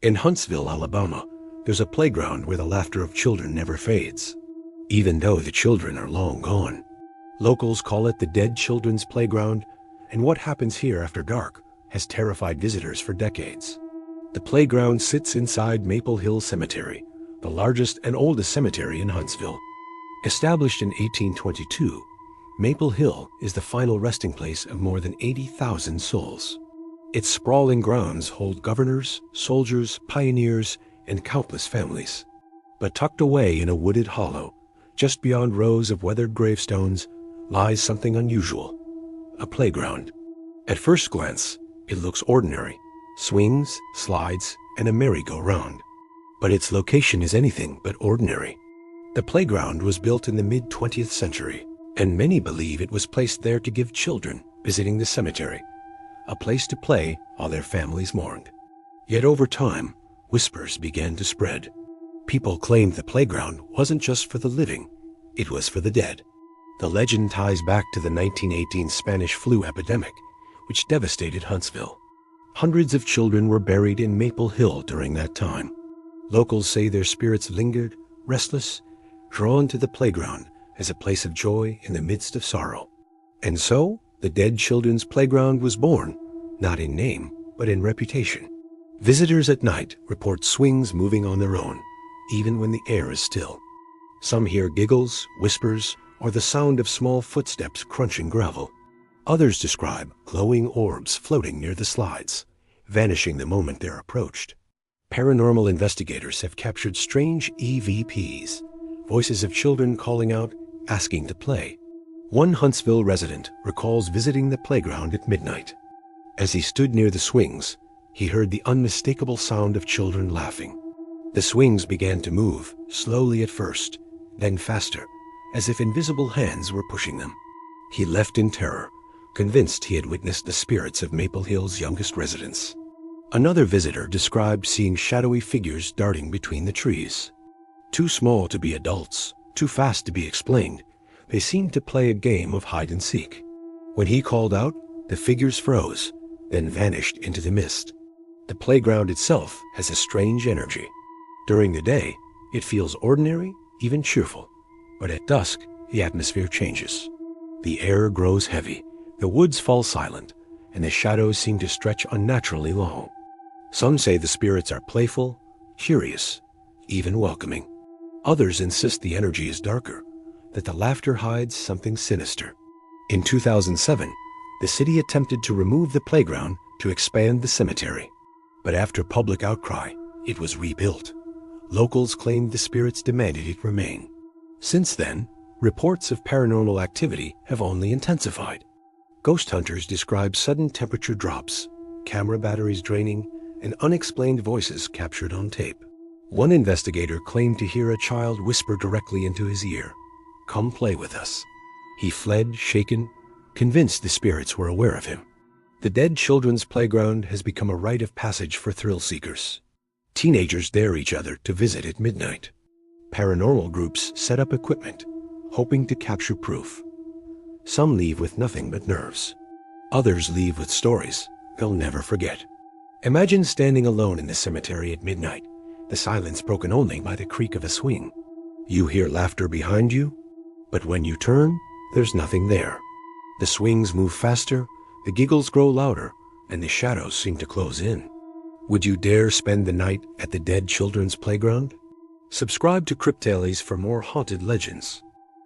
In Huntsville, Alabama, there's a playground where the laughter of children never fades, even though the children are long gone. Locals call it the Dead Children's Playground, and what happens here after dark has terrified visitors for decades. The playground sits inside Maple Hill Cemetery, the largest and oldest cemetery in Huntsville. Established in 1822, Maple Hill is the final resting place of more than 80,000 souls. Its sprawling grounds hold governors, soldiers, pioneers, and countless families. But tucked away in a wooded hollow, just beyond rows of weathered gravestones, lies something unusual: a playground. At first glance, it looks ordinary: swings, slides, and a merry-go-round. But its location is anything but ordinary. The playground was built in the mid-20th century, and many believe it was placed there to give children visiting the cemetery a place to play while their families mourned. Yet over time, whispers began to spread. People claimed the playground wasn't just for the living, it was for the dead. The legend ties back to the 1918 Spanish flu epidemic, which devastated Huntsville. Hundreds of children were buried in Maple Hill during that time. Locals say their spirits lingered, restless, drawn to the playground as a place of joy in the midst of sorrow. And so, the Dead Children's Playground was born, not in name, but in reputation. Visitors at night report swings moving on their own, even when the air is still. Some hear giggles, whispers, or the sound of small footsteps crunching gravel. Others describe glowing orbs floating near the slides, vanishing the moment they're approached. Paranormal investigators have captured strange EVPs, voices of children calling out, asking to play. One Huntsville resident recalls visiting the playground at midnight. As he stood near the swings, he heard the unmistakable sound of children laughing. The swings began to move, slowly at first, then faster, as if invisible hands were pushing them. He left in terror, convinced he had witnessed the spirits of Maple Hill's youngest residents. Another visitor described seeing shadowy figures darting between the trees. Too small to be adults, too fast to be explained, they seemed to play a game of hide-and-seek. When he called out, the figures froze, then vanished into the mist. The playground itself has a strange energy. During the day, it feels ordinary, even cheerful. But at dusk, the atmosphere changes. The air grows heavy, the woods fall silent, and the shadows seem to stretch unnaturally long. Some say the spirits are playful, curious, even welcoming. Others insist the energy is darker, that the laughter hides something sinister. In 2007, the city attempted to remove the playground to expand the cemetery. But after public outcry, it was rebuilt. Locals claimed the spirits demanded it remain. Since then, reports of paranormal activity have only intensified. Ghost hunters describe sudden temperature drops, camera batteries draining, and unexplained voices captured on tape. One investigator claimed to hear a child whisper directly into his ear, "Come play with us." He fled, shaken, convinced the spirits were aware of him. The Dead Children's Playground has become a rite of passage for thrill seekers. Teenagers dare each other to visit at midnight. Paranormal groups set up equipment, hoping to capture proof. Some leave with nothing but nerves. Others leave with stories they'll never forget. Imagine standing alone in the cemetery at midnight, the silence broken only by the creak of a swing. You hear laughter behind you, but when you turn, there's nothing there. The swings move faster, the giggles grow louder, and the shadows seem to close in. Would you dare spend the night at the Dead Children's Playground? Subscribe to CryptTales for more haunted legends.